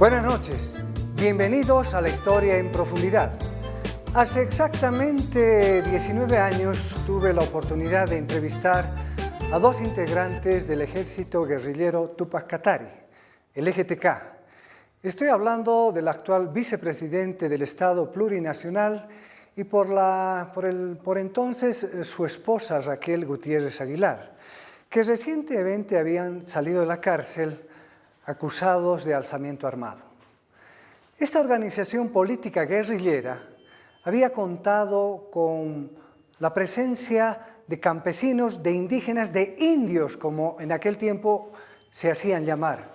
Buenas noches, bienvenidos a La Historia en Profundidad. Hace exactamente 19 años tuve la oportunidad de entrevistar a dos integrantes del ejército guerrillero Tupac Katari, el EGTK. Estoy hablando del actual vicepresidente del Estado Plurinacional y por entonces su esposa Raquel Gutiérrez Aguilar, que recientemente habían salido de la cárcel acusados de alzamiento armado. Esta organización política guerrillera había contado con la presencia de campesinos, de indígenas, de indios, como en aquel tiempo se hacían llamar,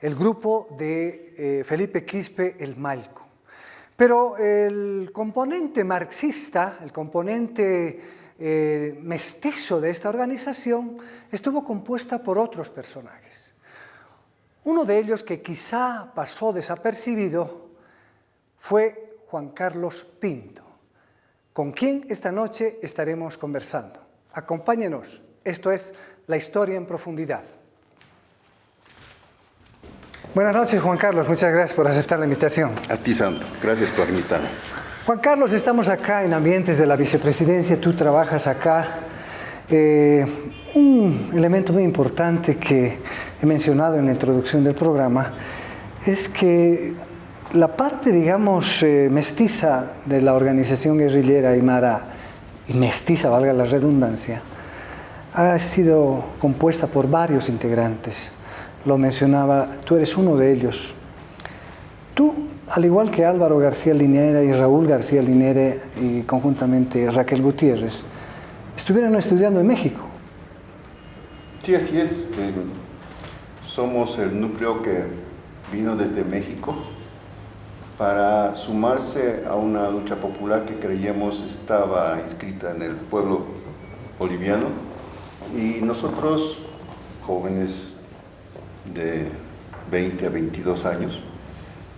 el grupo de Felipe Quispe el Malco. Pero el componente marxista, el componente mestizo de esta organización, estuvo compuesta por otros personajes. Uno de ellos, que quizá pasó desapercibido, fue Juan Carlos Pinto, con quien esta noche estaremos conversando. Acompáñenos, esto es La Historia en Profundidad. Buenas noches, Juan Carlos, muchas gracias por aceptar la invitación. A ti, Sandro, gracias por invitarme. Juan Carlos, estamos acá en ambientes de la vicepresidencia, tú trabajas acá. Un elemento muy importante que he mencionado en la introducción del programa es que la parte, digamos, mestiza de la organización guerrillera aymara, y mestiza, valga la redundancia, ha sido compuesta por varios integrantes. Lo mencionaba, tú eres uno de ellos. Tú, al igual que Álvaro García Linera y Raúl García Linera y conjuntamente Raquel Gutiérrez, estuvieron estudiando en México. Sí, así es. Somos el núcleo que vino desde México para sumarse a una lucha popular que creíamos estaba inscrita en el pueblo boliviano. Y nosotros, jóvenes de 20 a 22 años,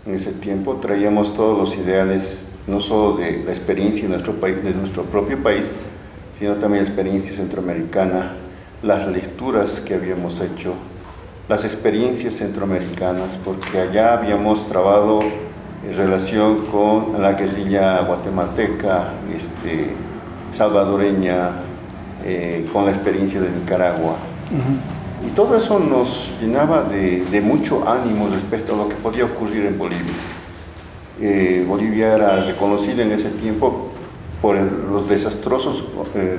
en ese tiempo traíamos todos los ideales, no solo de la experiencia de nuestro país, de nuestro propio país, sino también la experiencia centroamericana, las lecturas que habíamos hecho, las experiencias centroamericanas, porque allá habíamos trabado en relación con la guerrilla guatemalteca, salvadoreña, con la experiencia de Nicaragua. Y todo eso nos llenaba de mucho ánimo respecto a lo que podía ocurrir en Bolivia. Bolivia era reconocida en ese tiempo por los desastrosos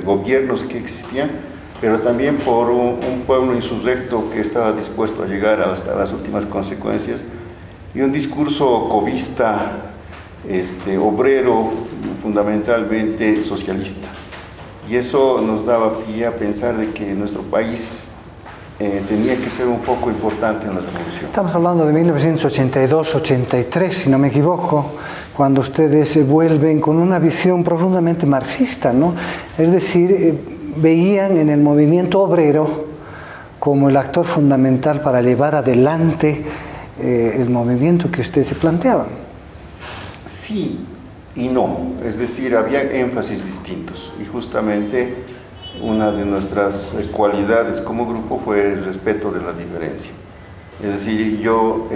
gobiernos que existían, pero también por un pueblo insurrecto que estaba dispuesto a llegar hasta las últimas consecuencias, y un discurso cobista, obrero, fundamentalmente socialista. Y eso nos daba pie a pensar de que nuestro país tenía que ser un foco importante en la revolución. Estamos hablando de 1982-83, si no me equivoco, cuando ustedes vuelven con una visión profundamente marxista, ¿no? Es decir, veían en el movimiento obrero como el actor fundamental para llevar adelante el movimiento que ustedes se planteaban. Sí y no, es decir, había énfasis distintos, y justamente una de nuestras cualidades como grupo fue el respeto de la diferencia. Es decir, yo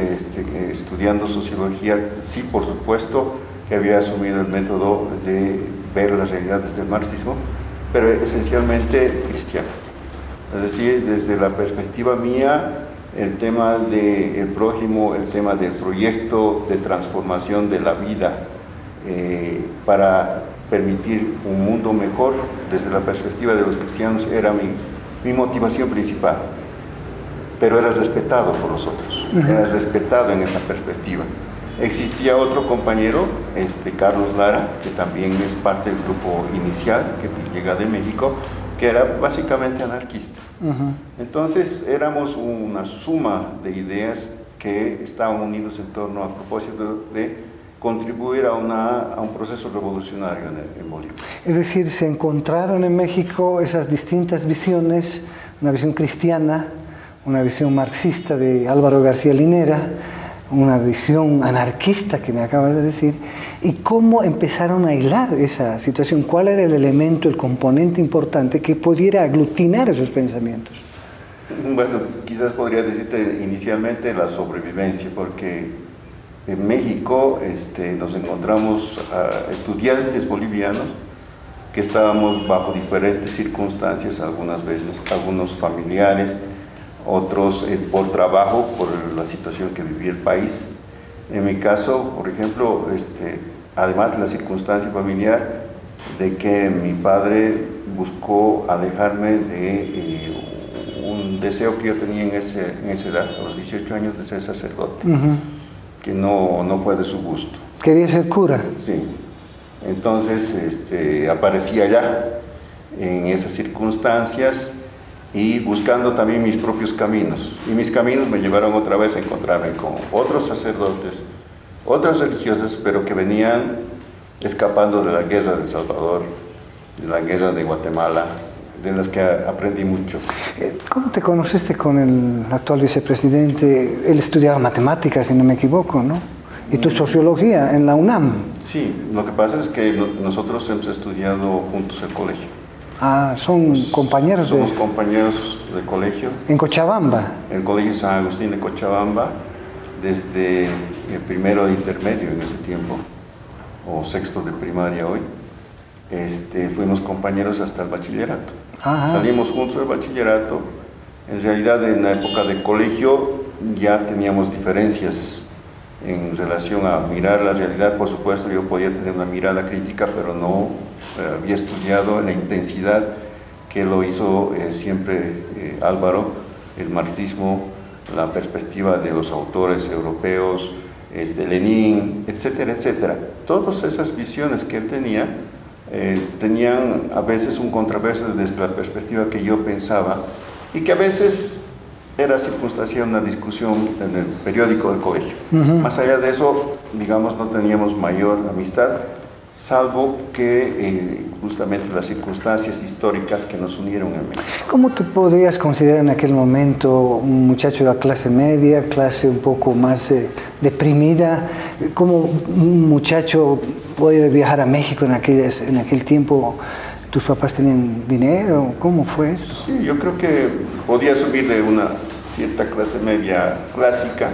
estudiando sociología, sí, por supuesto que había asumido el método de ver las realidades del marxismo, pero esencialmente cristiano. Es decir, desde la perspectiva mía, el tema del prójimo, el tema del proyecto de transformación de la vida para permitir un mundo mejor, desde la perspectiva de los cristianos, era mi motivación principal. Pero era respetado por los otros, era respetado en esa perspectiva. Existía otro compañero, Carlos Lara, que también es parte del grupo inicial, que llega de México, que era básicamente anarquista. Entonces éramos una suma de ideas que estaban unidos en torno a propósito de contribuir a un proceso revolucionario en Bolivia. Es decir, se encontraron en México esas distintas visiones, una visión cristiana, una visión marxista de Álvaro García Linera, una visión anarquista que me acabas de decir, y cómo empezaron a hilar esa situación, cuál era el elemento, el componente importante que pudiera aglutinar esos pensamientos. Bueno, quizás podría decirte inicialmente la sobrevivencia, porque en México nos encontramos a estudiantes bolivianos que estábamos bajo diferentes circunstancias, algunas veces algunos familiares, otros por trabajo, por la situación que vivía el país. En mi caso, por ejemplo, además de la circunstancia familiar, de que mi padre buscó alejarme de un deseo que yo tenía en esa edad, a los 18 años, de ser sacerdote, que no fue de su gusto. ¿Quería ser cura? Sí. Entonces aparecía allá en esas circunstancias y buscando también mis propios caminos. Y mis caminos me llevaron otra vez a encontrarme con otros sacerdotes, otras religiosas, pero que venían escapando de la guerra de El Salvador, de la guerra de Guatemala, de las que aprendí mucho. ¿Cómo te conociste con el actual vicepresidente? Él estudiaba matemáticas, si no me equivoco, ¿no? ¿Y tu sociología en la UNAM? Sí, lo que pasa es que nosotros hemos estudiado juntos el colegio. Ah, son compañeros Somos compañeros de colegio. ¿En Cochabamba? En el Colegio San Agustín de Cochabamba, desde el primero de intermedio en ese tiempo, o sexto de primaria hoy. Fuimos compañeros hasta el bachillerato. Ajá. Salimos juntos del bachillerato. En realidad, en la época de colegio ya teníamos diferencias en relación a mirar la realidad. Por supuesto, yo podía tener una mirada crítica, pero no había estudiado en la intensidad que lo hizo siempre Álvaro, el marxismo, la perspectiva de los autores europeos, Lenin, etcétera, etcétera. Todas esas visiones que él tenía, tenían a veces un contrapeso desde la perspectiva que yo pensaba, y que a veces era circunstancial una discusión en el periódico del colegio. Más allá de eso, digamos, no teníamos mayor amistad, salvo que justamente las circunstancias históricas que nos unieron en México. ¿Cómo te podrías considerar en aquel momento un muchacho de la clase media, clase un poco más deprimida? ¿Cómo un muchacho puede viajar a México en aquel tiempo? ¿Tus papás tenían dinero? ¿Cómo fue esto? Sí, yo creo que podía subir de una cierta clase media clásica.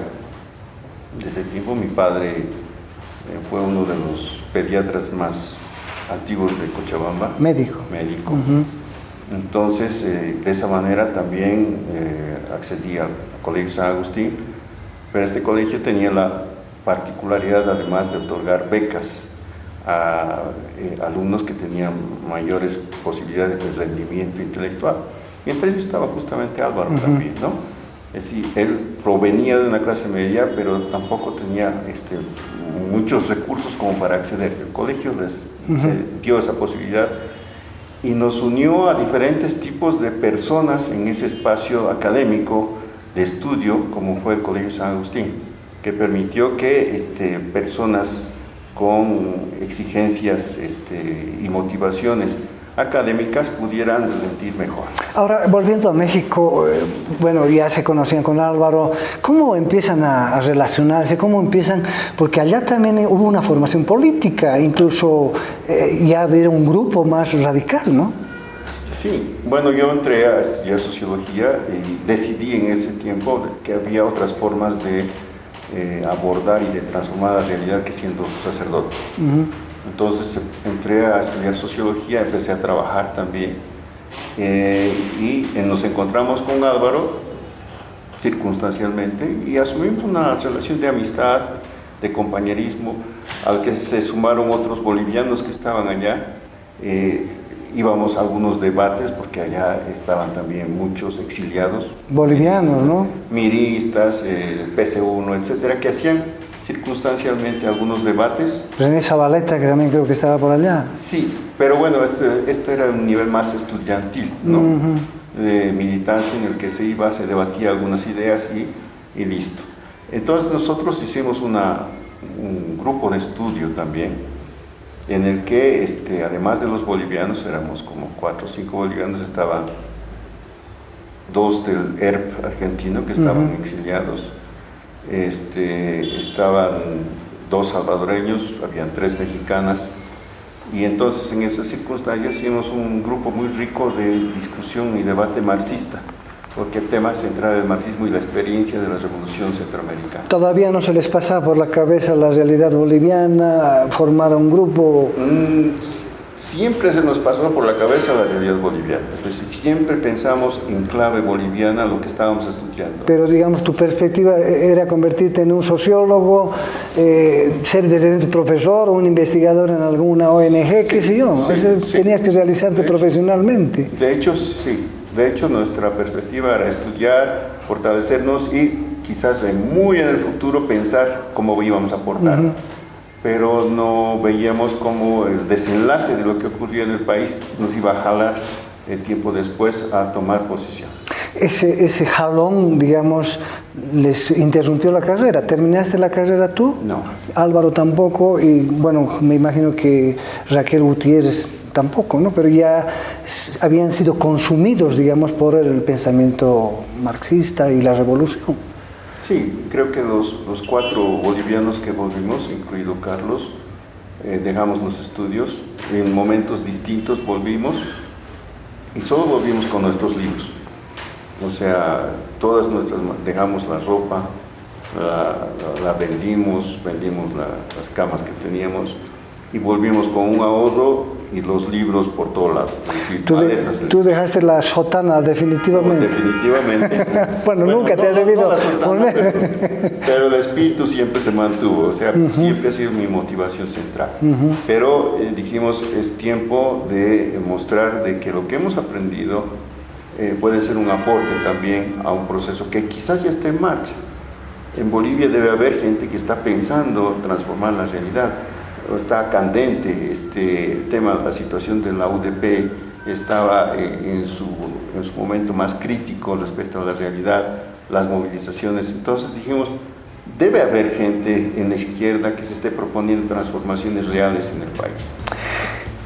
Desde tiempo mi padre fue uno de los pediatras más antiguos de Cochabamba. Médico. Entonces, de esa manera también accedí al Colegio San Agustín, pero este colegio tenía la particularidad, además de otorgar becas a alumnos que tenían mayores posibilidades de rendimiento intelectual. Y entre ellos estaba justamente Álvaro también, ¿no? Es decir, él provenía de una clase media, pero tampoco tenía muchos recursos como para acceder. El colegio les dio esa posibilidad y nos unió a diferentes tipos de personas en ese espacio académico de estudio, como fue el Colegio San Agustín, que permitió que personas con exigencias y motivaciones académicas pudieran rendir mejor. Ahora, volviendo a México, bueno, ya se conocían con Álvaro, ¿cómo empiezan a relacionarse? ¿Cómo empiezan? Porque allá también hubo una formación política, incluso ya había un grupo más radical, ¿no? Sí, bueno, yo entré a estudiar sociología y decidí en ese tiempo que había otras formas de abordar y de transformar la realidad que siendo sacerdote. Entonces entré a estudiar sociología, empecé a trabajar también y nos encontramos con Álvaro circunstancialmente y asumimos una relación de amistad, de compañerismo, al que se sumaron otros bolivianos que estaban allá. Íbamos a algunos debates porque allá estaban también muchos exiliados. Bolivianos, ¿no? Miristas, PC1, etcétera, que hacían circunstancialmente algunos debates. René Zabaleta, que también creo que estaba por allá. Sí, pero bueno, este era un nivel más estudiantil, ¿no? De militancia en el que se iba, se debatía algunas ideas y listo. Entonces nosotros hicimos un grupo de estudio también, en el que además de los bolivianos, éramos como 4 o 5 bolivianos, estaban 2 del ERP argentino que estaban exiliados, estaban 2 salvadoreños, habían 3 mexicanas, y entonces en esas circunstancias hicimos un grupo muy rico de discusión y debate marxista. porque el tema central del marxismo y la experiencia de la Revolución Centroamericana. ¿Todavía no se les pasaba por la cabeza la realidad boliviana, formar un grupo? Siempre se nos pasó por la cabeza la realidad boliviana, es decir, siempre pensamos en clave boliviana lo que estábamos estudiando. Pero digamos, tu perspectiva era convertirte en un sociólogo, ser de repente profesor o un investigador en alguna ONG, qué sé yo, tenías que realizarte profesionalmente. De hecho, sí, de hecho nuestra perspectiva era estudiar, fortalecernos y quizás muy en el futuro pensar cómo íbamos a aportar. Pero no veíamos cómo el desenlace de lo que ocurría en el país nos iba a jalar tiempo después a tomar posición. Ese jalón, digamos, les interrumpió la carrera. ¿Terminaste la carrera tú? No. Álvaro tampoco, y bueno, me imagino que Raquel Gutiérrez tampoco, ¿no? Pero ya habían sido consumidos, digamos, por el pensamiento marxista y la revolución. Sí, creo que los 4 bolivianos que volvimos, incluido Carlos, dejamos los estudios, en momentos distintos volvimos y solo volvimos con nuestros libros. O sea, dejamos la ropa, la vendimos las camas que teníamos y volvimos con un ahorro y los libros por todos lados. ¿Tú dejaste la sotana definitivamente? No, definitivamente. bueno, nunca te has debido poner. Pero el espíritu siempre se mantuvo, o sea, siempre ha sido mi motivación central. Pero dijimos, es tiempo de mostrar de que lo que hemos aprendido puede ser un aporte también a un proceso que quizás ya está en marcha. En Bolivia debe haber gente que está pensando transformar la realidad. Está candente este tema, la situación de la UDP estaba en su momento más crítico respecto a la realidad, las movilizaciones. Entonces dijimos, debe haber gente en la izquierda que se esté proponiendo transformaciones reales en el país.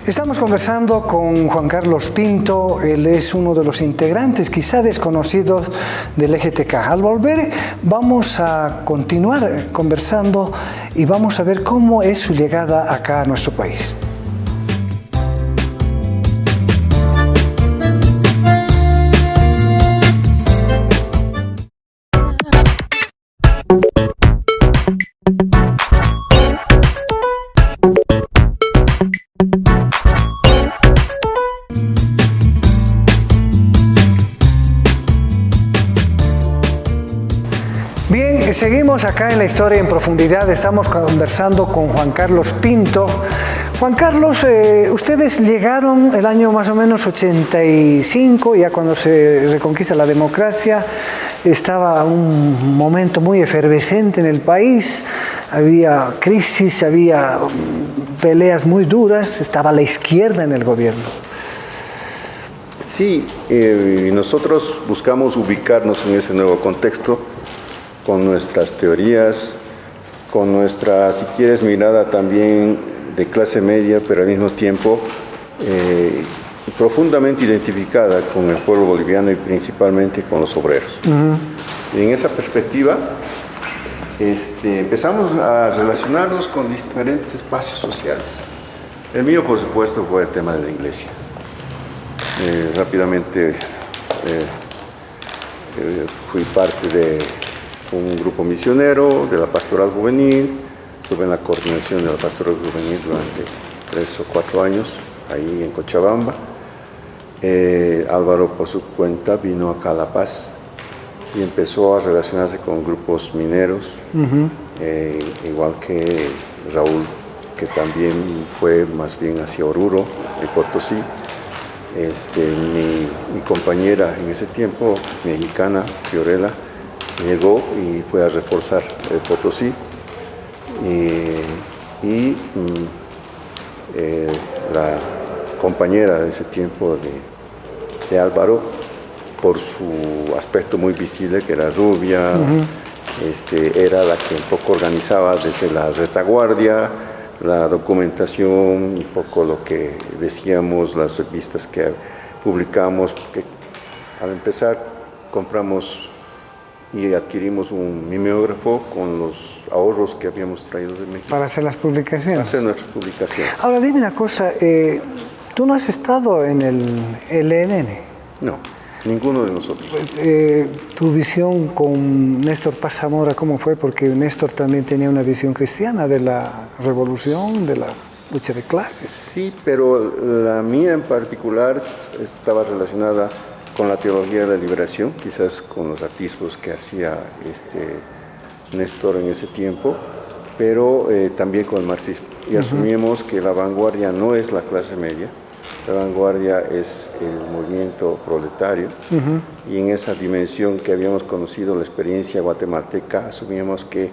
Estamos conversando con Juan Carlos Pinto, él es uno de los integrantes quizá desconocidos del EGTK. Al volver vamos a continuar conversando y vamos a ver cómo es su llegada acá a nuestro país. Seguimos acá en la historia en profundidad, estamos conversando con Juan Carlos Pinto. Juan Carlos, ustedes llegaron el año más o menos 85, ya cuando se reconquista la democracia, estaba un momento muy efervescente en el país, había crisis, había peleas muy duras, estaba la izquierda en el gobierno. Sí, nosotros buscamos ubicarnos en ese nuevo contexto, con nuestras teorías, con nuestra, si quieres, mirada también de clase media, pero al mismo tiempo profundamente identificada con el pueblo boliviano y principalmente con los obreros. Y en esa perspectiva empezamos a relacionarnos con diferentes espacios sociales. El mío, por supuesto, fue el tema de la iglesia. Rápidamente fui parte de un grupo misionero de la pastoral juvenil, estuve en la coordinación de la pastoral juvenil durante 3 o 4 años, ahí en Cochabamba. Álvaro, por su cuenta, vino acá a La Paz y empezó a relacionarse con grupos mineros, igual que Raúl, que también fue más bien hacia Oruro y Potosí. Mi compañera en ese tiempo, mexicana, Fiorella, llegó y fue a reforzar Potosí la compañera de ese tiempo de Álvaro, por su aspecto muy visible, que era rubia, era la que un poco organizaba desde la retaguardia, la documentación, un poco lo que decíamos, las revistas que publicamos, que al empezar compramos y adquirimos un mimeógrafo con los ahorros que habíamos traído de México. Para hacer las publicaciones. Para hacer nuestras publicaciones. Ahora dime una cosa, ¿tú no has estado en el ELN? No, Ninguno de nosotros. Tu visión con Néstor Paz Zamora, ¿cómo fue? Porque Néstor también tenía una visión cristiana de la revolución, de la lucha de clases. Sí, pero la mía en particular estaba relacionada con la teología de la liberación, quizás con los atisbos que hacía Néstor en ese tiempo, pero también con el marxismo. Y asumimos que la vanguardia no es la clase media, la vanguardia es el movimiento proletario, y en esa dimensión que habíamos conocido, la experiencia guatemalteca, asumimos que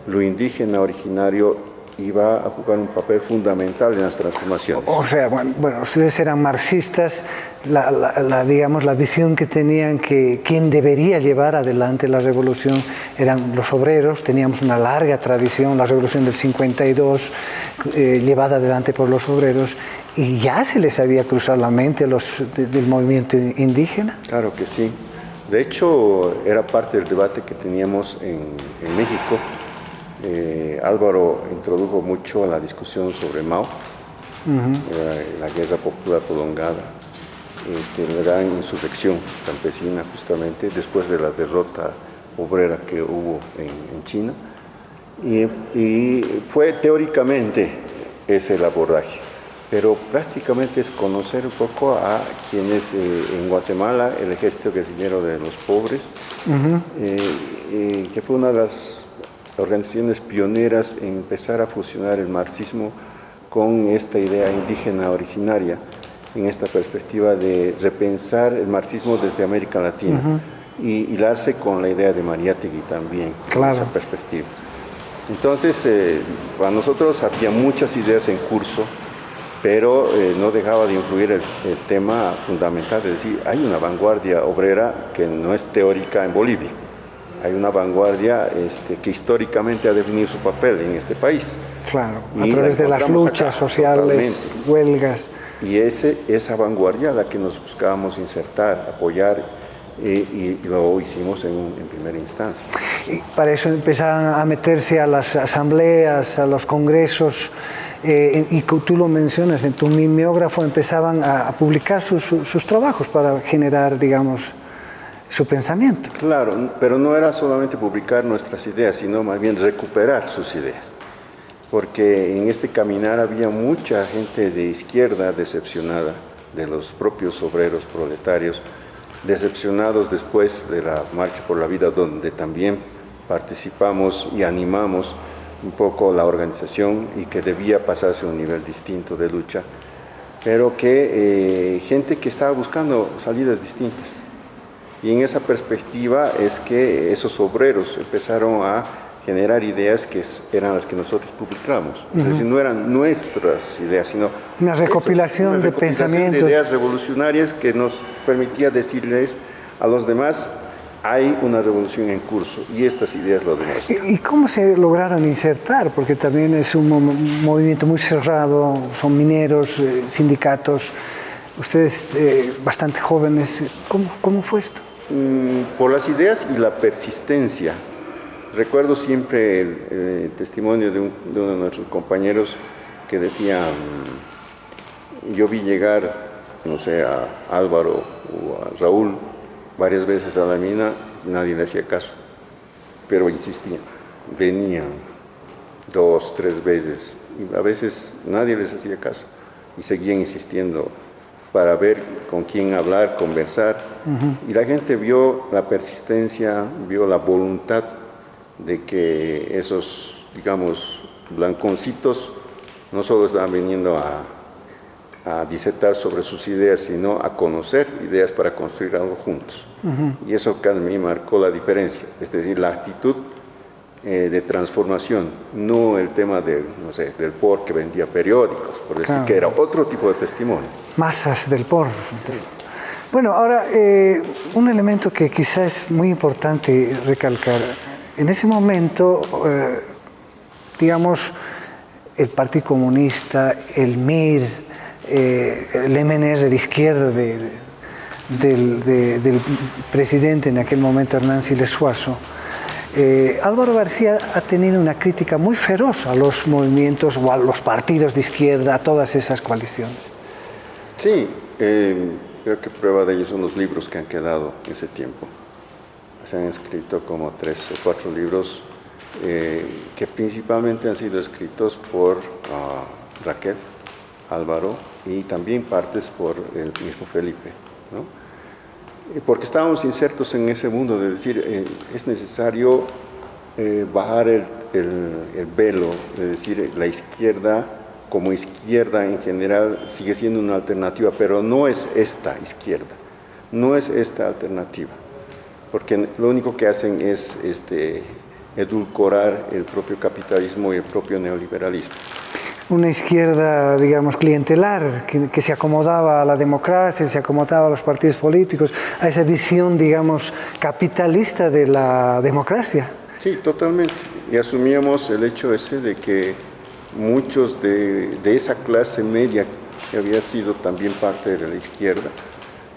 lo indígena originario iba a jugar un papel fundamental en las transformaciones. O sea, bueno, ustedes eran marxistas, digamos, la visión que tenían que quien debería llevar adelante la revolución eran los obreros. Teníamos una larga tradición, la revolución del 52, llevada adelante por los obreros, y ya se les había cruzado la mente del movimiento indígena. Claro que sí. De hecho, era parte del debate que teníamos en México. Álvaro introdujo mucho a la discusión sobre Mao, la guerra popular prolongada, la gran insurrección campesina justamente después de la derrota obrera que hubo en China, y fue teóricamente ese el abordaje, pero prácticamente es conocer un poco a quienes en Guatemala el ejército guerrillero de los pobres, que fue una de las organizaciones pioneras en empezar a fusionar el marxismo con esta idea indígena originaria, en esta perspectiva de repensar el marxismo desde América Latina y hilarse con la idea de Mariátegui también, claro, en esa perspectiva. Entonces, para nosotros había muchas ideas en curso, pero no dejaba de influir el tema fundamental de decir, hay una vanguardia obrera que no es teórica en Bolivia. Hay una vanguardia que históricamente ha definido su papel en este país. Claro, a través de las luchas sociales, totalmente, huelgas. Y esa vanguardia a la que nos buscábamos insertar, apoyar, y lo hicimos en primera instancia. Y para eso empezaron a meterse a las asambleas, a los congresos, y tú lo mencionas, en tu mimeógrafo empezaban a publicar sus trabajos para generar, digamos, su pensamiento. Claro, pero no era solamente publicar nuestras ideas, sino más bien recuperar sus ideas. Porque en este caminar había mucha gente de izquierda decepcionada, de los propios obreros proletarios, decepcionados después de la Marcha por la Vida, donde también participamos y animamos un poco la organización y que debía pasarse a un nivel distinto de lucha, pero que gente que estaba buscando salidas distintas. Y en esa perspectiva es que esos obreros empezaron a generar ideas que eran las que nosotros publicamos. Es decir, no eran nuestras ideas, sino una recopilación de pensamientos, de ideas revolucionarias que nos permitía decirles a los demás, hay una revolución en curso y estas ideas lo demuestran. ¿Y cómo se lograron insertar? Porque también es un movimiento muy cerrado, son mineros, sindicatos, ustedes bastante jóvenes. ¿Cómo fue esto? Por las ideas y la persistencia. Recuerdo siempre el testimonio de uno de nuestros compañeros que decía, yo vi llegar, no sé, a Álvaro o a Raúl varias veces a la mina, nadie le hacía caso, pero insistían, venían 2, 3 veces, y a veces nadie les hacía caso, y seguían insistiendo para ver con quién hablar, conversar, y la gente vio la persistencia, vio la voluntad de que esos, digamos, blanconcitos no solo estaban viniendo a disertar sobre sus ideas, sino a conocer ideas para construir algo juntos. Y eso que a mí marcó la diferencia, es decir, la actitud de transformación, no el tema del POR que vendía periódicos, por decir que era otro tipo de testimonio. Masas del POR. Bueno, ahora, un elemento que quizás es muy importante recalcar. En ese momento, digamos, el Partido Comunista, el MIR, el MNR de izquierda del presidente en aquel momento, Hernán Siles Suazo, Álvaro García ha tenido una crítica muy feroz a los movimientos o a los partidos de izquierda, a todas esas coaliciones. Sí, Creo que prueba de ello son los libros que han quedado en ese tiempo. Se han escrito como 3 o 4 libros que principalmente han sido escritos por Raquel, Álvaro y también partes por el mismo Felipe, ¿no? Porque estábamos insertos en ese mundo de decir, es necesario bajar el velo, de decir, la izquierda como izquierda en general sigue siendo una alternativa, pero no es esta izquierda, no es esta alternativa, porque lo único que hacen es edulcorar el propio capitalismo y el propio neoliberalismo. Una izquierda, digamos, clientelar, que se acomodaba a la democracia, se acomodaba a los partidos políticos, a esa visión, digamos, capitalista de la democracia. Sí, totalmente. Y asumíamos el hecho ese de que muchos de esa clase media, que había sido también parte de la izquierda,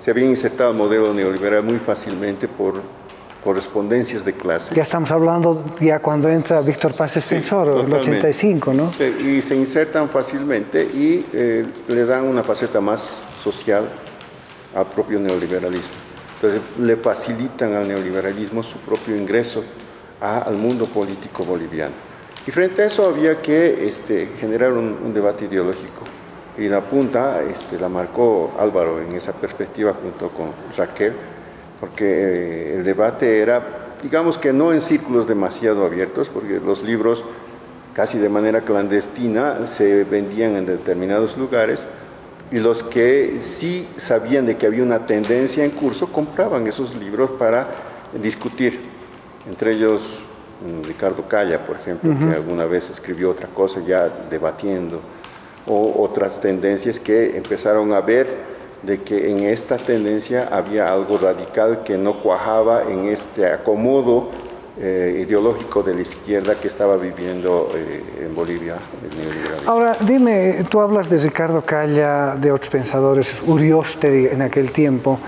se habían insertado al modelo neoliberal muy fácilmente por correspondencias de clase. Ya estamos hablando ya cuando entra Víctor Paz Extensor, sí, el 85, ¿no? Y se insertan fácilmente y le dan una faceta más social al propio neoliberalismo. Entonces le facilitan al neoliberalismo su propio ingreso al mundo político boliviano. Y frente a eso había que generar un debate ideológico. Y la punta la marcó Álvaro en esa perspectiva junto con Raquel, porque el debate era, digamos que no en círculos demasiado abiertos, porque los libros casi de manera clandestina se vendían en determinados lugares, y los que sí sabían de que había una tendencia en curso compraban esos libros para discutir, entre ellos Ricardo Calla, por ejemplo, que alguna vez escribió otra cosa ya debatiendo, o otras tendencias que empezaron a ver de que en esta tendencia había algo radical que no cuajaba en este acomodo ideológico de la izquierda que estaba viviendo en Bolivia el neoliberalismo. Ahora, dime, tú hablas de Ricardo Calla, de otros pensadores, Urioste en aquel tiempo.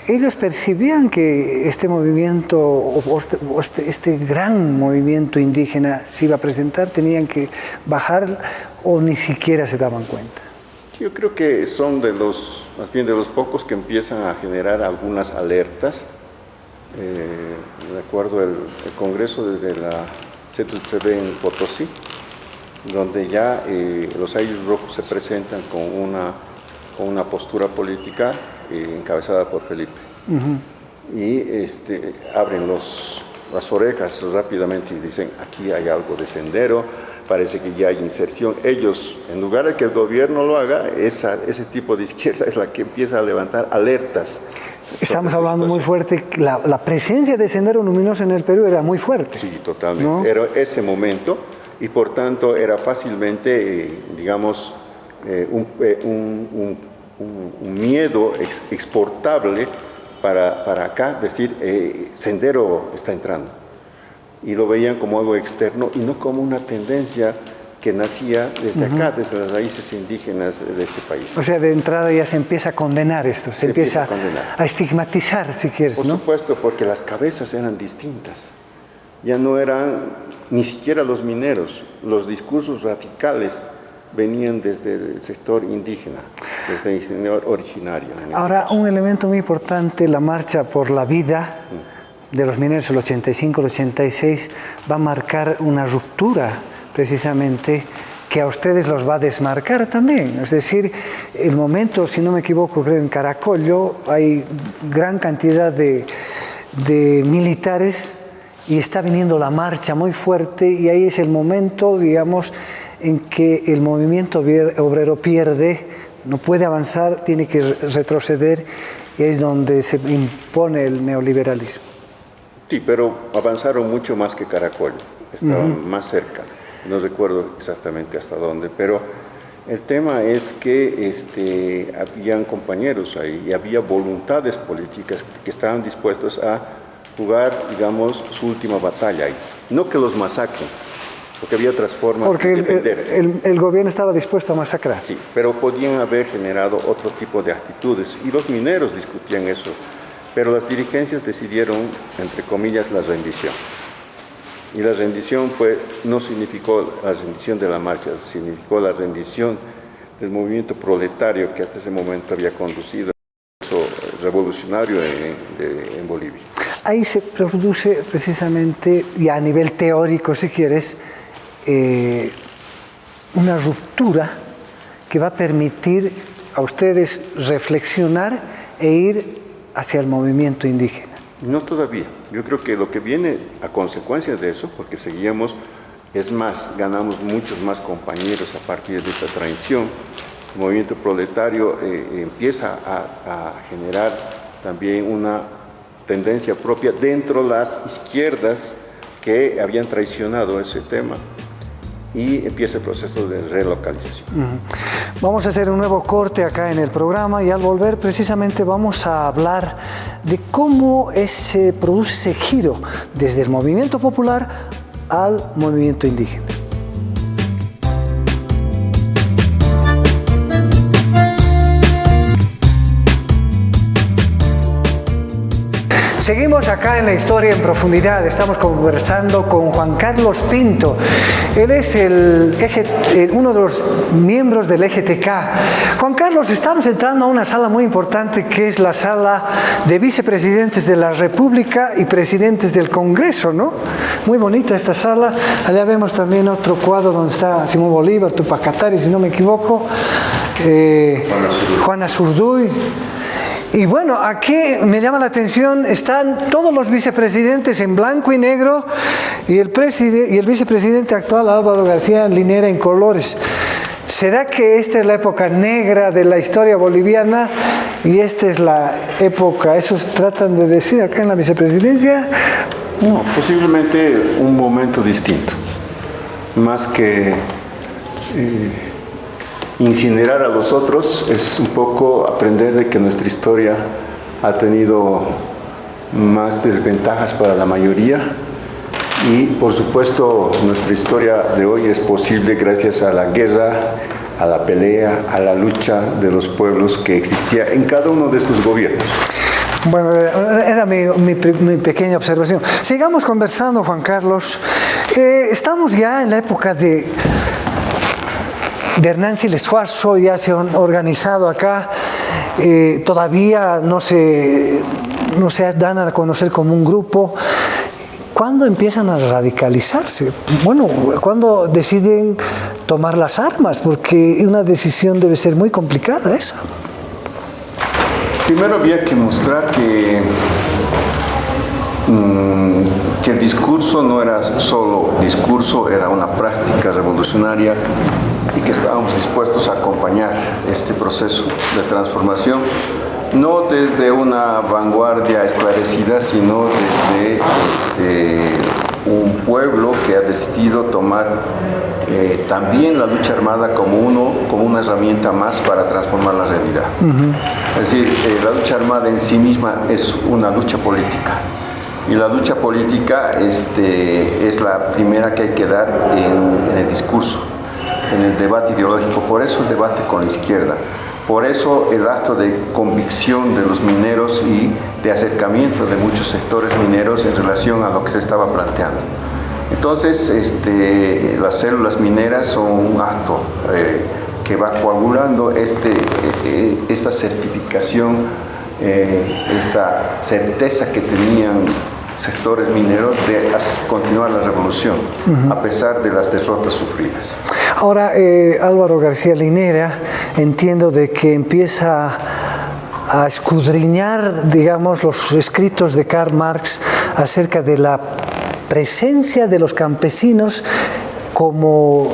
¿Ellos percibían que este movimiento, o este gran movimiento indígena se iba a presentar? ¿Tenían que bajar o ni siquiera se daban cuenta? Yo creo que son más bien de los pocos que empiezan a generar algunas alertas. Recuerdo el congreso desde la CTCB en Potosí, donde ya los Ayllus Rojos se presentan con una postura política encabezada por Felipe. Y abren las orejas rápidamente y dicen, aquí hay algo de Sendero, parece que ya hay inserción. Ellos, en lugar de que el gobierno lo haga, ese tipo de izquierda es la que empieza a levantar alertas. Estamos hablando muy fuerte, la presencia de Sendero Luminoso en el Perú era muy fuerte. Sí, totalmente. ¿No? Era ese momento y por tanto era fácilmente, digamos, un miedo exportable para acá, decir, Sendero está entrando. Y lo veían como algo externo y no como una tendencia que nacía desde acá, desde las raíces indígenas de este país. O sea, de entrada ya se empieza a condenar esto, se empieza a estigmatizar, si quieres, por ¿no? Por supuesto, porque las cabezas eran distintas. Ya no eran ni siquiera los mineros, los discursos radicales venían desde el sector indígena, desde el sector originario. Ahora, un elemento muy importante, la marcha por la vida de los mineros, el 85, el 86, va a marcar una ruptura, precisamente, que a ustedes los va a desmarcar también. Es decir, el momento, si no me equivoco, creo en Caracollo, hay gran cantidad de militares y está viniendo la marcha muy fuerte y ahí es el momento, digamos, en que el movimiento obrero pierde, no puede avanzar, tiene que retroceder y es donde se impone el neoliberalismo. Sí, pero avanzaron mucho más que Caracollo, estaban más cerca, no recuerdo exactamente hasta dónde, pero el tema es que habían compañeros ahí y había voluntades políticas que estaban dispuestos a jugar, digamos, su última batalla ahí. No que los masacren, porque había otras formas de defenderse. El gobierno estaba dispuesto a masacrar. Sí, pero podían haber generado otro tipo de actitudes y los mineros discutían eso, pero las dirigencias decidieron, entre comillas, la rendición. Y la rendición no significó la rendición de la marcha, significó la rendición del movimiento proletario que hasta ese momento había conducido eso revolucionario en Bolivia. Ahí se produce precisamente, ya a nivel teórico si quieres, una ruptura que va a permitir a ustedes reflexionar e ir hacia el movimiento indígena. No todavía. Yo creo que lo que viene a consecuencia de eso, porque seguíamos, es más, ganamos muchos más compañeros a partir de esta transición. El movimiento proletario empieza a generar también una tendencia propia dentro de las izquierdas que habían traicionado ese tema, y empieza el proceso de relocalización. Vamos a hacer un nuevo corte acá en el programa y al volver precisamente vamos a hablar de cómo se produce ese giro desde el movimiento popular al movimiento indígena. Seguimos acá en la historia en profundidad. Estamos conversando con Juan Carlos Pinto. Él es uno de los miembros del EGTK. Juan Carlos, estamos entrando a una sala muy importante que es la sala de vicepresidentes de la República y presidentes del Congreso, ¿no? Muy bonita esta sala. Allá vemos también otro cuadro donde está Simón Bolívar, Tupac Katari, si no me equivoco, Juana Zurduy. Y bueno, aquí me llama la atención, están todos los vicepresidentes en blanco y negro y el vicepresidente actual, Álvaro García Linera, en colores. ¿Será que esta es la época negra de la historia boliviana y esta es la época, esos tratan de decir acá en la vicepresidencia? No, posiblemente un momento distinto, más que incinerar a los otros, es un poco aprender de que nuestra historia ha tenido más desventajas para la mayoría y por supuesto nuestra historia de hoy es posible gracias a la guerra, a la pelea, a la lucha de los pueblos que existía en cada uno de estos gobiernos. Bueno, era mi pequeña observación. Sigamos conversando, Juan Carlos. Estamos ya en la época de Hernán Siles Suazo, ya se han organizado acá, todavía no se dan a conocer como un grupo. ¿Cuándo empiezan a radicalizarse? Bueno, ¿cuándo deciden tomar las armas? Porque una decisión debe ser muy complicada esa. Primero había que mostrar que el discurso no era solo discurso, era una práctica revolucionaria y que estábamos dispuestos a acompañar este proceso de transformación, no desde una vanguardia esclarecida, sino desde un pueblo que ha decidido tomar también la lucha armada como una herramienta más para transformar la realidad. Es decir, la lucha armada en sí misma es una lucha política. Y la lucha política es la primera que hay que dar en el discurso, en el debate ideológico. Por eso el debate con la izquierda. Por eso el acto de convicción de los mineros y de acercamiento de muchos sectores mineros en relación a lo que se estaba planteando. Entonces, las células mineras son un acto que va coagulando esta certificación, esta certeza que tenían sectores mineros de continuar la revolución, a pesar de las derrotas sufridas. Ahora, Álvaro García Linera, entiendo de que empieza a escudriñar, digamos, los escritos de Karl Marx acerca de la presencia de los campesinos como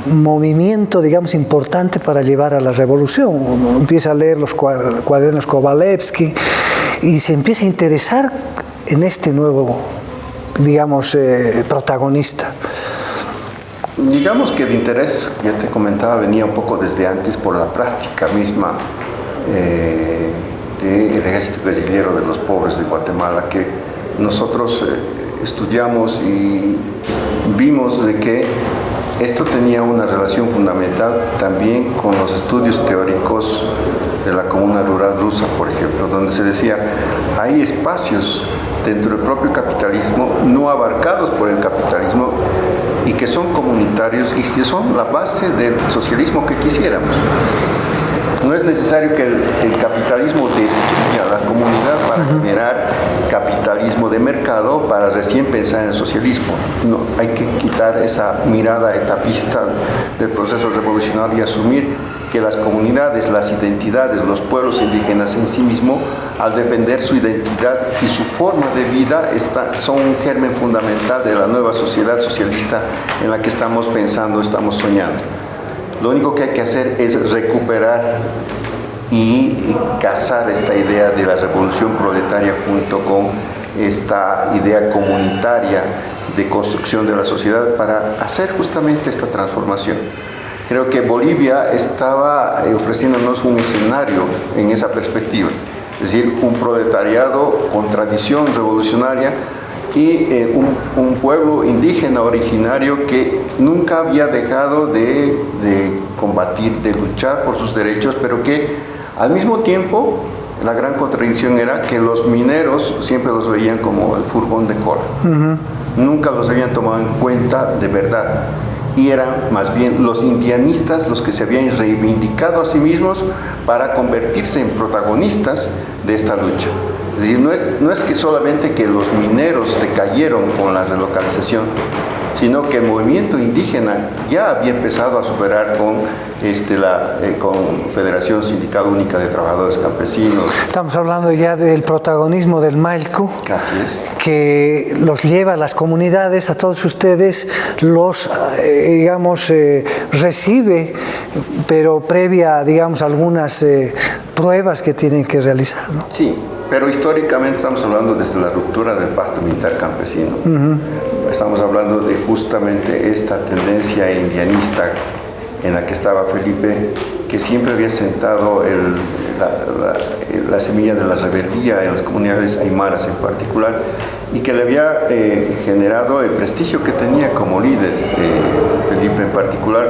movimiento, digamos, importante para llevar a la revolución. Uno empieza a leer los cuadernos Kovalevsky y se empieza a interesar en este nuevo, digamos, protagonista. Digamos que el interés, ya te comentaba, venía un poco desde antes por la práctica misma del ejército guerrillero de los pobres de Guatemala, que nosotros estudiamos y vimos de que esto tenía una relación fundamental también con los estudios teóricos de la comuna rural rusa, por ejemplo, donde se decía, hay espacios dentro del propio capitalismo no abarcados por el capitalismo y que son comunitarios y que son la base del socialismo que quisiéramos. no es necesario que el capitalismo destruya a la comunidad para generar capitalismo de mercado para recién pensar en el socialismo. No, hay que quitar esa mirada etapista del proceso revolucionario y asumir que las comunidades, las identidades, los pueblos indígenas en sí mismos, al defender su identidad y su forma de vida, son un germen fundamental de la nueva sociedad socialista en la que estamos pensando, estamos soñando. Lo único que hay que hacer es recuperar y cazar esta idea de la revolución proletaria junto con esta idea comunitaria de construcción de la sociedad para hacer justamente esta transformación. Creo que Bolivia estaba ofreciéndonos un escenario en esa perspectiva, es decir, un proletariado con tradición revolucionaria y un pueblo indígena originario que nunca había dejado de combatir, de luchar por sus derechos, pero que al mismo tiempo la gran contradicción era que los mineros siempre los veían como el furgón de cola. Nunca los habían tomado en cuenta de verdad. Y eran más bien los indianistas los que se habían reivindicado a sí mismos para convertirse en protagonistas de esta lucha. Es decir, no es que solamente que los mineros decayeron con la relocalización, sino que el movimiento indígena ya había empezado a superar con Federación Sindical Única de Trabajadores Campesinos. Estamos hablando ya del protagonismo del Mailku, Así es. Que los lleva a las comunidades, a todos ustedes, los, recibe, pero previa, algunas pruebas que tienen que realizar, ¿no? Sí, pero históricamente estamos hablando desde la ruptura del pacto militar campesino. Estamos hablando de justamente esta tendencia indianista en la que estaba Felipe, que siempre había sentado la semilla de la rebeldía en las comunidades aymaras en particular, y que le había generado el prestigio que tenía como líder, Felipe en particular,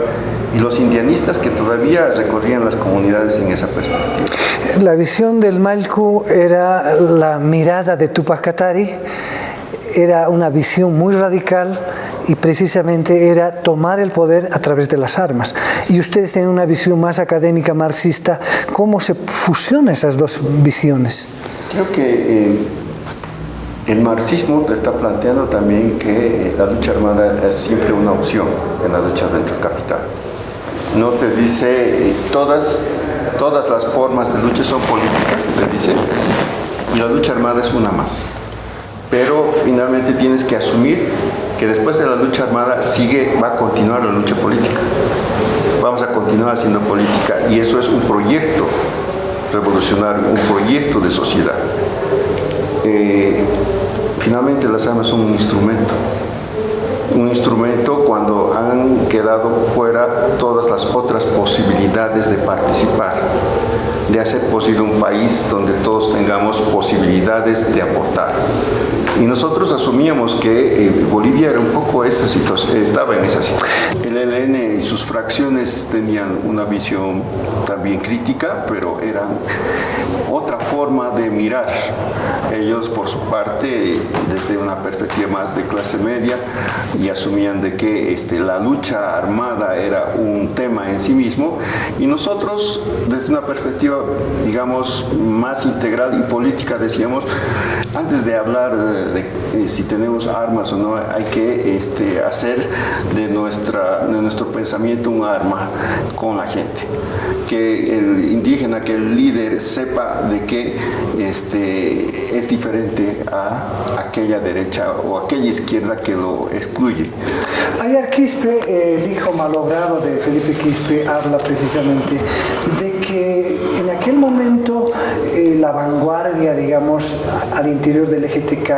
y los indianistas que todavía recorrían las comunidades en esa perspectiva. La visión del Mailku era la mirada de Túpac Katari, era una visión muy radical y precisamente era tomar el poder a través de las armas. Y ustedes tienen una visión más académica marxista. ¿Cómo se fusionan esas dos visiones? Creo que el marxismo te está planteando también que la lucha armada es siempre una opción en la lucha dentro del capital. No te dice todas las formas de lucha son políticas, te dice, y la lucha armada es una más. Pero finalmente tienes que asumir que después de la lucha armada va a continuar la lucha política. Vamos a continuar haciendo política y eso es un proyecto revolucionario, un proyecto de sociedad. Finalmente las armas son un instrumento cuando han quedado fuera todas las otras posibilidades de participar, de hacer posible un país donde todos tengamos posibilidades de aportar. Y nosotros asumíamos que Bolivia era un poco esa situación, estaba en esa situación. El ELN y sus fracciones tenían una visión también crítica, pero eran otra forma de mirar. Ellos, por su parte, desde una perspectiva más de clase media, y asumían de que la lucha armada era un tema en sí mismo, y nosotros, desde una perspectiva, digamos, más integral y política, decíamos, antes de hablar de si tenemos armas o no, hay que hacer de nuestro pensamiento un arma con la gente. Que el indígena, que el líder sepa de que es diferente a aquella derecha o aquella izquierda que lo excluye. Ayer Quispe, el hijo malogrado de Felipe Quispe, habla precisamente de que en aquel momento la vanguardia, digamos, al interior del EGTK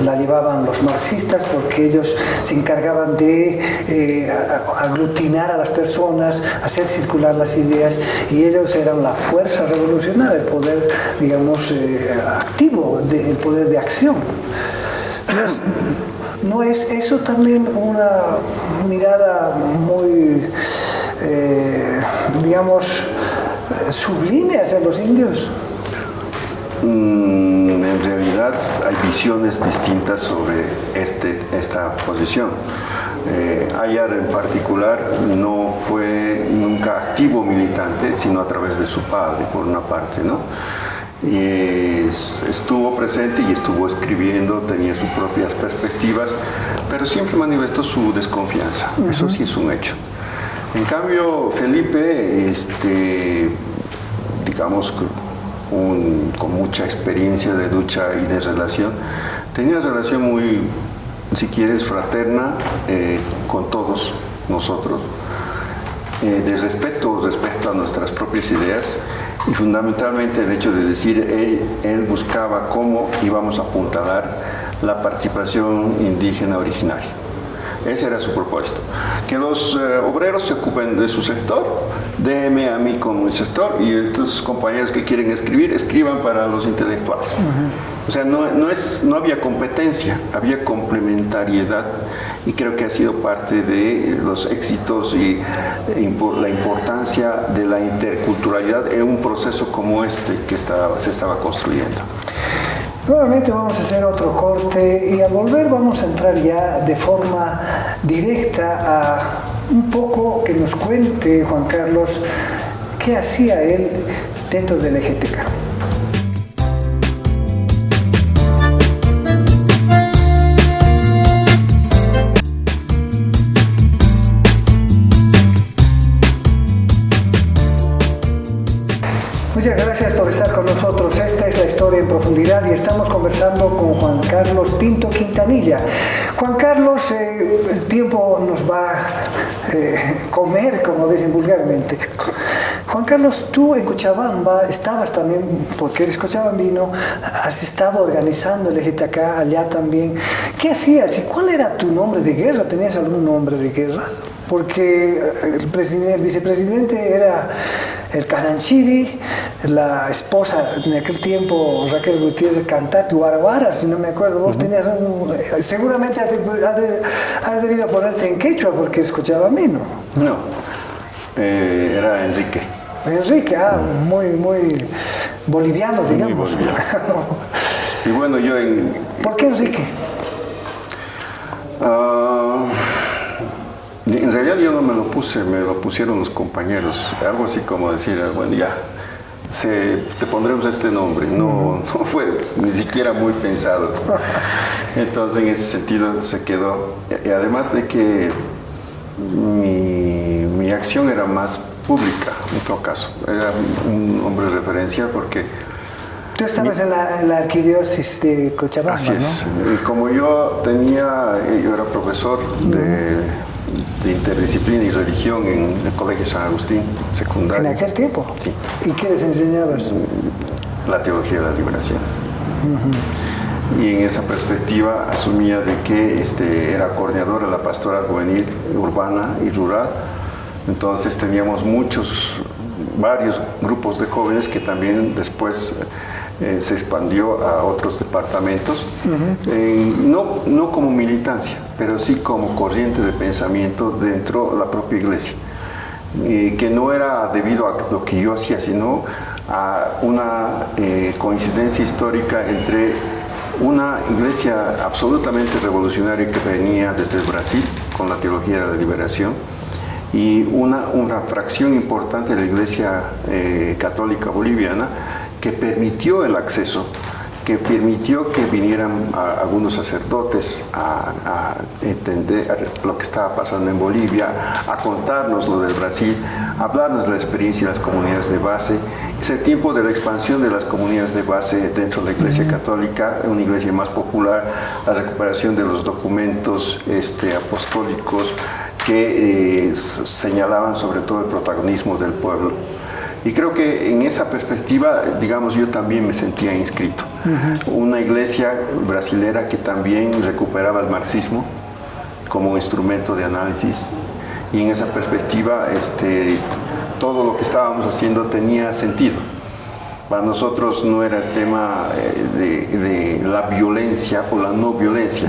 la llevaban los marxistas porque ellos se encargaban de aglutinar a las personas, hacer circular las ideas, y ellos eran la fuerza revolucionaria, el poder, digamos, activo, el poder de acción. Entonces, ¿no es eso también una mirada muy, digamos, sublime hacia los indios? En realidad hay visiones distintas sobre esta posición. Ayar en particular no fue nunca activo militante, sino a través de su padre, por una parte, ¿no? Y estuvo presente y estuvo escribiendo, tenía sus propias perspectivas, pero siempre manifestó su desconfianza. Eso sí es un hecho. En cambio, Felipe, digamos, con mucha experiencia de lucha y de relación, tenía una relación muy, si quieres, fraterna con todos nosotros, de respeto a nuestras propias ideas, y fundamentalmente el hecho de decir, él buscaba cómo íbamos a apuntalar la participación indígena originaria. Ese era su propósito. Que los obreros se ocupen de su sector, déjeme a mí con mi sector, y estos compañeros que quieren escribir, escriban para los intelectuales. O sea, no había competencia, había complementariedad, y creo que ha sido parte de los éxitos y la importancia de la interculturalidad en un proceso como este que se estaba construyendo. Nuevamente vamos a hacer otro corte y al volver vamos a entrar ya de forma directa a un poco que nos cuente Juan Carlos qué hacía él dentro del EGTK. Muchas gracias por estar con nosotros. Esta es La Historia en Profundidad y estamos conversando con Juan Carlos Pinto Quintanilla. Juan Carlos, el tiempo nos va a comer, como dicen vulgarmente. Juan Carlos, tú en Cochabamba estabas también, porque eres cochabambino, has estado organizando el EGTK allá también. ¿Qué hacías y cuál era tu nombre de guerra? ¿Tenías algún nombre de guerra? Porque el vicepresidente era el Cananchiri, la esposa en aquel tiempo, Raquel Gutiérrez Cantapi, Guaraguara, si no me acuerdo. Vos tenías seguramente has debido ponerte en quechua porque es cochabambino. No, era Enrique. Enrique, muy boliviano, digamos. Muy boliviano. Y bueno, yo ¿Por qué Enrique? En realidad yo no me lo puse, me lo pusieron los compañeros. Algo así como decir, bueno, ya, te pondremos este nombre. No fue ni siquiera muy pensado. Entonces, en ese sentido se quedó. Y además de que mi acción era más pública, en todo caso. Era un hombre de referencia porque... Tú estabas en la arquidiócesis de Cochabamba, así es, ¿no? Y como yo era profesor de interdisciplina y religión en el Colegio San Agustín, secundario. ¿En aquel tiempo? Sí. ¿Y qué les enseñabas? La teología de la liberación. Y en esa perspectiva asumía de que era coordinadora de la pastoral juvenil, urbana y rural. Entonces teníamos varios grupos de jóvenes que también después se expandió a otros departamentos, no como militancia, pero sí como corriente de pensamiento dentro de la propia iglesia, que no era debido a lo que yo hacía, sino a una coincidencia histórica entre una iglesia absolutamente revolucionaria que venía desde el Brasil con la teología de la liberación, y una fracción importante de la iglesia católica boliviana que permitió el acceso, que permitió que vinieran algunos sacerdotes a entender lo que estaba pasando en Bolivia, a contarnos lo del Brasil, a hablarnos de la experiencia de las comunidades de base. Ese tiempo de la expansión de las comunidades de base dentro de la Iglesia Católica, una iglesia más popular, la recuperación de los documentos apostólicos que señalaban sobre todo el protagonismo del pueblo. Y creo que en esa perspectiva, digamos, yo también me sentía inscrito. Una iglesia brasilera que también recuperaba el marxismo como instrumento de análisis, y en esa perspectiva todo lo que estábamos haciendo tenía sentido. Para nosotros no era el tema de la violencia o la no violencia,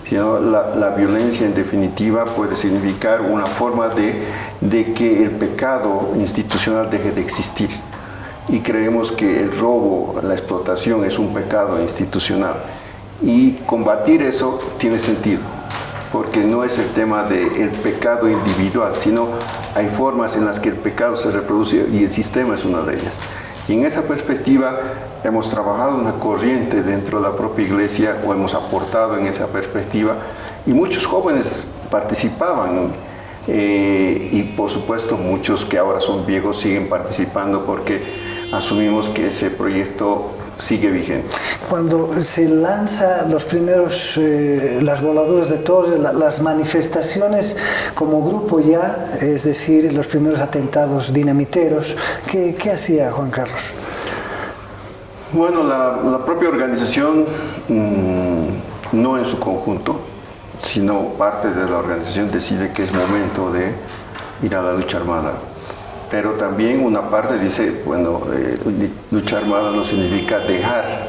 sino la violencia en definitiva puede significar una forma de que el pecado institucional deje de existir. Y creemos que el robo, la explotación es un pecado institucional. Y combatir eso tiene sentido, porque no es el tema del pecado individual, sino hay formas en las que el pecado se reproduce y el sistema es una de ellas. Y en esa perspectiva hemos trabajado una corriente dentro de la propia iglesia, o hemos aportado en esa perspectiva, y muchos jóvenes participaban, y por supuesto muchos que ahora son viejos siguen participando porque asumimos que ese proyecto sigue vigente. Cuando se lanza los primeros, las voladuras de torres, las manifestaciones como grupo ya, es decir, los primeros atentados dinamiteros, ¿qué hacía Juan Carlos? Bueno, la propia organización, no en su conjunto, sino parte de la organización decide que es momento de ir a la lucha armada. Pero también una parte dice, bueno, lucha armada no significa dejar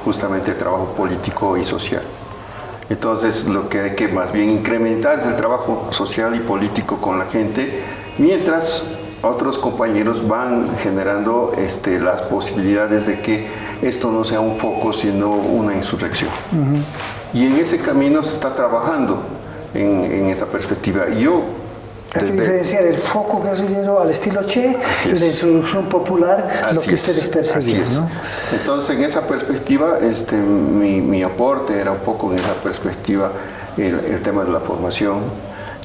justamente el trabajo político y social. Entonces lo que hay que más bien incrementar es el trabajo social y político con la gente, mientras otros compañeros van generando las posibilidades de que esto no sea un foco, sino una insurrección. Y en ese camino se está trabajando en esa perspectiva. Y yo, hay que diferenciar el foco guerrillero al estilo Che y la insurrección popular, lo que ustedes perseguían, ¿no? Entonces, en esa perspectiva, mi aporte era un poco en esa perspectiva el tema de la formación,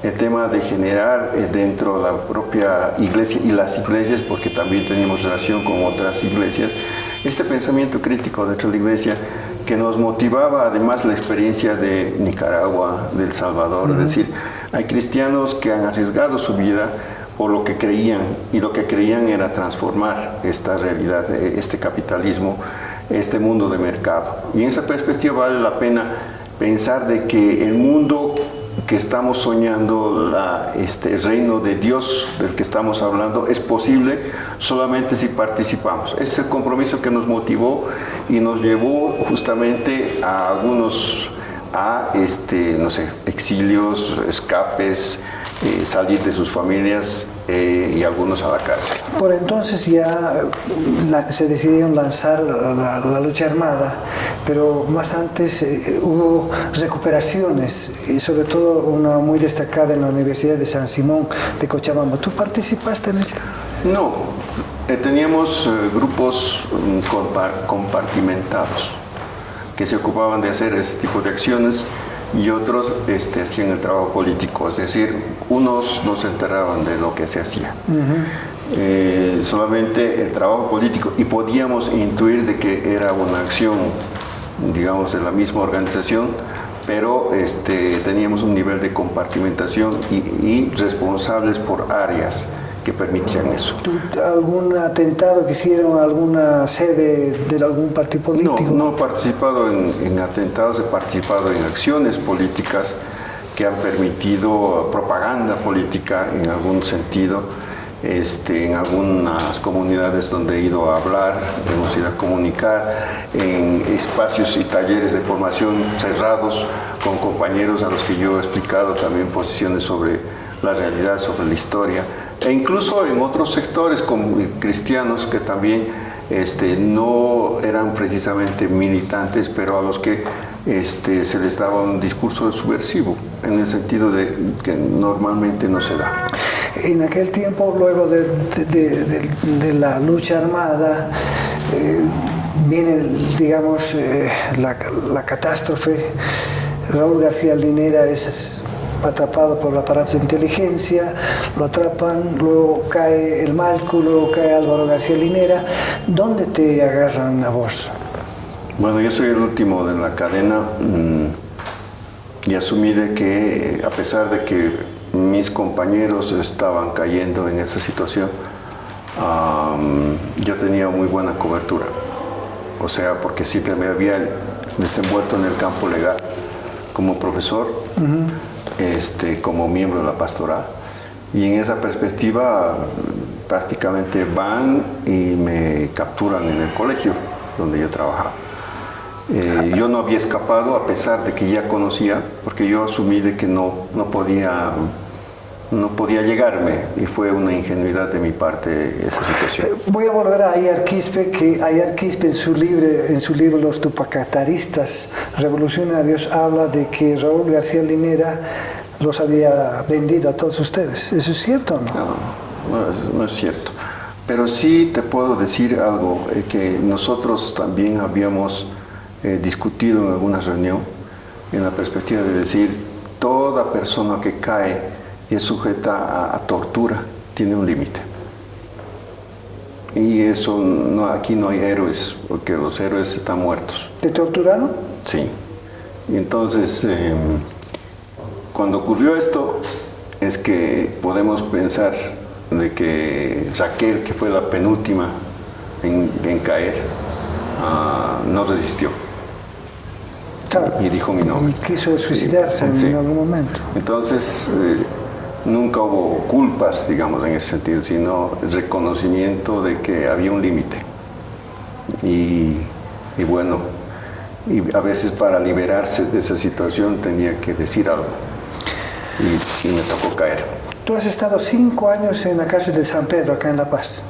el tema de generar dentro de la propia iglesia y las iglesias, porque también teníamos relación con otras iglesias, este pensamiento crítico dentro de la iglesia que nos motivaba, además la experiencia de Nicaragua, de El Salvador, es decir, hay cristianos que han arriesgado su vida por lo que creían, y lo que creían era transformar esta realidad, este capitalismo, este mundo de mercado. Y en esa perspectiva vale la pena pensar de que el mundo que estamos soñando, el reino de Dios del que estamos hablando, es posible solamente si participamos. Ese es el compromiso que nos motivó y nos llevó justamente a algunos no sé, exilios, escapes, salir de sus familias y algunos a la cárcel. Por entonces ya se decidieron lanzar la lucha armada, pero más antes hubo recuperaciones, y sobre todo una muy destacada en la Universidad de San Simón de Cochabamba. ¿Tú participaste en esto? No, teníamos grupos compartimentados que se ocupaban de hacer ese tipo de acciones, y otros hacían el trabajo político, es decir, unos no se enteraban de lo que se hacía. Solamente el trabajo político, y podíamos intuir de que era una acción, digamos, de la misma organización, pero teníamos un nivel de compartimentación y responsables por áreas que permitían eso. ¿Algún atentado que hicieron a alguna sede de algún partido político? No he participado en atentados, he participado en acciones políticas que han permitido propaganda política en algún sentido, en algunas comunidades donde he ido a hablar, hemos ido a comunicar, en espacios y talleres de formación cerrados con compañeros a los que yo he explicado también posiciones sobre la realidad, sobre la historia, e incluso en otros sectores como cristianos que también no eran precisamente militantes, pero a los que se les daba un discurso subversivo, en el sentido de que normalmente no se da. En aquel tiempo, luego de la lucha armada, viene, digamos, la catástrofe. Raúl García Linera es atrapado por el aparato de inteligencia, lo atrapan, luego cae el Malco, luego cae Álvaro García Linera. ¿Dónde te agarran a vos? Bueno, yo soy el último de la cadena, y asumí de que, a pesar de que mis compañeros estaban cayendo en esa situación, yo tenía muy buena cobertura. O sea, porque siempre me había desenvuelto en el campo legal como profesor, como miembro de la pastoral, y en esa perspectiva prácticamente van y me capturan en el colegio donde yo trabajaba. Yo no había escapado, a pesar de que ya conocía, porque yo asumí de que no podía no podía llegarme, y fue una ingenuidad de mi parte esa situación. Voy a volver a Ayar Quispe, que Ayar Quispe en su libro Los Tupacataristas Revolucionarios habla de que Raúl García Linera los había vendido a todos ustedes. ¿Eso es cierto o no? No es cierto. Pero sí te puedo decir algo, que nosotros también habíamos discutido en alguna reunión, en la perspectiva de decir, toda persona que cae y es sujeta a tortura tiene un límite. Y eso, aquí no hay héroes, porque los héroes están muertos. ¿Te torturaron? Sí. Y entonces, cuando ocurrió esto, es que podemos pensar de que Raquel, que fue la penúltima en caer, no resistió. Claro. Y dijo mi nombre. Y quiso suicidarse en algún momento. Entonces, nunca hubo culpas, digamos, en ese sentido, sino reconocimiento de que había un límite. Y bueno, y a veces para liberarse de esa situación tenía que decir algo. Y me tocó caer. Tú has estado 5 años en la cárcel de San Pedro, acá en La Paz.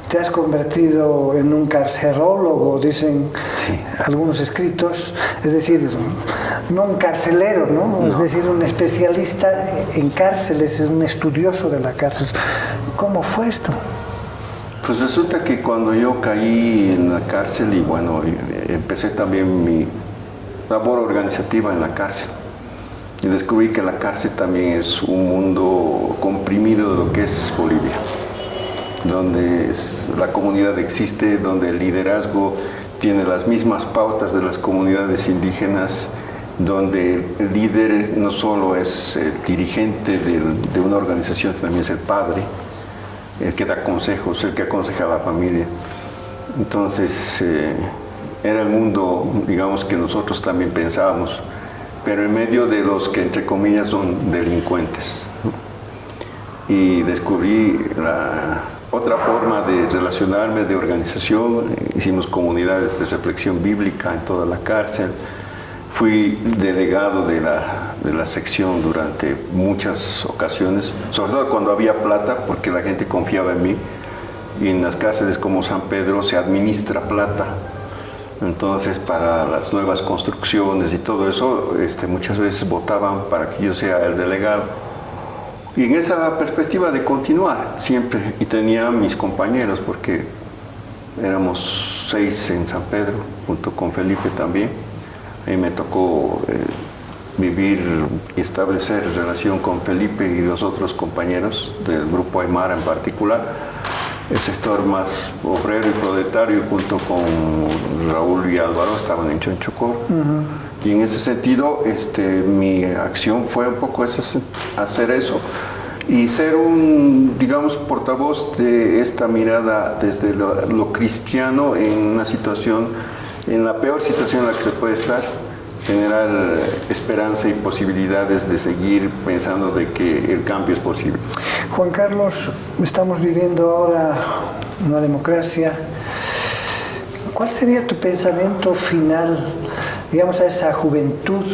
Te has convertido en un carcerólogo, dicen algunos escritos, es decir, no un carcelero, ¿no? Es decir, un especialista en cárceles, es un estudioso de la cárcel. ¿Cómo fue esto? Pues resulta que cuando yo caí en la cárcel y bueno, empecé también mi labor organizativa en la cárcel. Y descubrí que la cárcel también es un mundo comprimido de lo que es Bolivia, donde la comunidad existe, donde el liderazgo tiene las mismas pautas de las comunidades indígenas, donde el líder no solo es el dirigente de una organización, también es el padre, el que da consejos, el que aconseja a la familia. Entonces, era el mundo, digamos, que nosotros también pensábamos, pero en medio de los que, entre comillas, son delincuentes, ¿no? Y descubrí otra forma de relacionarme, de organización. Hicimos comunidades de reflexión bíblica en toda la cárcel. Fui delegado de la sección durante muchas ocasiones, sobre todo cuando había plata, porque la gente confiaba en mí. Y en las cárceles como San Pedro se administra plata. Entonces, para las nuevas construcciones y todo eso, muchas veces votaban para que yo sea el delegado. Y en esa perspectiva de continuar siempre, y tenía mis compañeros, porque éramos 6 en San Pedro, junto con Felipe también. Y me tocó vivir y establecer relación con Felipe y los otros compañeros del grupo Aymara en particular, el sector más obrero y proletario, junto con Raúl y Álvaro, estaban en Chonchocor. Y en ese sentido, mi acción fue un poco hacer eso y ser un, digamos, portavoz de esta mirada desde lo cristiano en una situación, en la peor situación en la que se puede estar, generar esperanza y posibilidades de seguir pensando de que el cambio es posible. Juan Carlos, estamos viviendo ahora una democracia. ¿Cuál sería tu pensamiento final, digamos, a esa juventud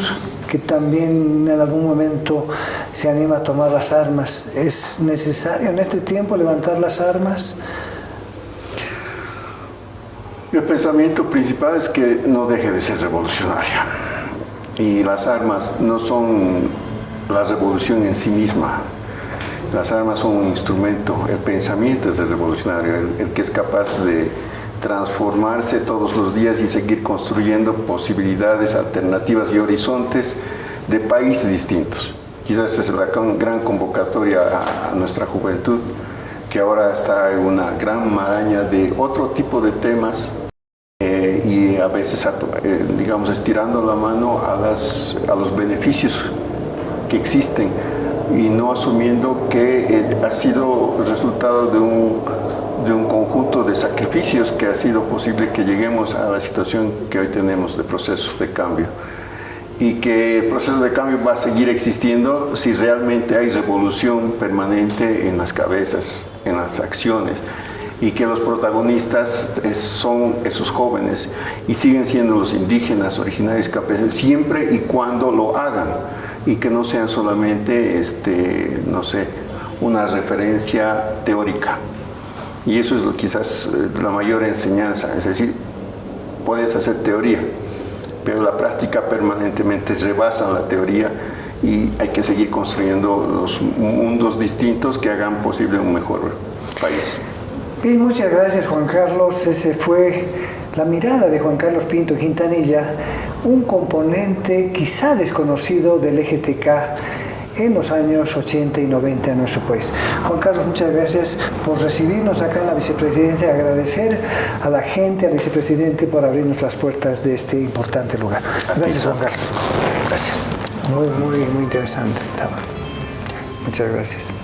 que también en algún momento se anima a tomar las armas? ¿Es necesario en este tiempo levantar las armas? El pensamiento principal es que no deje de ser revolucionaria. Y las armas no son la revolución en sí misma. Las armas son un instrumento, el pensamiento es el revolucionario, el que es capaz de transformarse todos los días y seguir construyendo posibilidades, alternativas y horizontes de países distintos. Quizás esa es la gran convocatoria a nuestra juventud, que ahora está en una gran maraña de otro tipo de temas y a veces, digamos, estirando la mano a los beneficios que existen, y no asumiendo que ha sido resultado de un conjunto de sacrificios que ha sido posible que lleguemos a la situación que hoy tenemos de procesos de cambio, y que el proceso de cambio va a seguir existiendo si realmente hay revolución permanente en las cabezas, en las acciones, y que los protagonistas son esos jóvenes y siguen siendo los indígenas originarios campesinos siempre y cuando lo hagan. y que no sean solamente, no sé, una referencia teórica. Y eso es quizás la mayor enseñanza, es decir, puedes hacer teoría, pero la práctica permanentemente rebasa la teoría y hay que seguir construyendo los mundos distintos que hagan posible un mejor país. Bien, muchas gracias, Juan Carlos. Ese fue la mirada de Juan Carlos Pinto Quintanilla, un componente quizá desconocido del EGTK en los años 80 y 90 en nuestro país. Juan Carlos, muchas gracias por recibirnos acá en la vicepresidencia, agradecer a la gente, al vicepresidente por abrirnos las puertas de este importante lugar. Gracias, Juan Carlos. Gracias. Muy interesante estaba. Muchas gracias.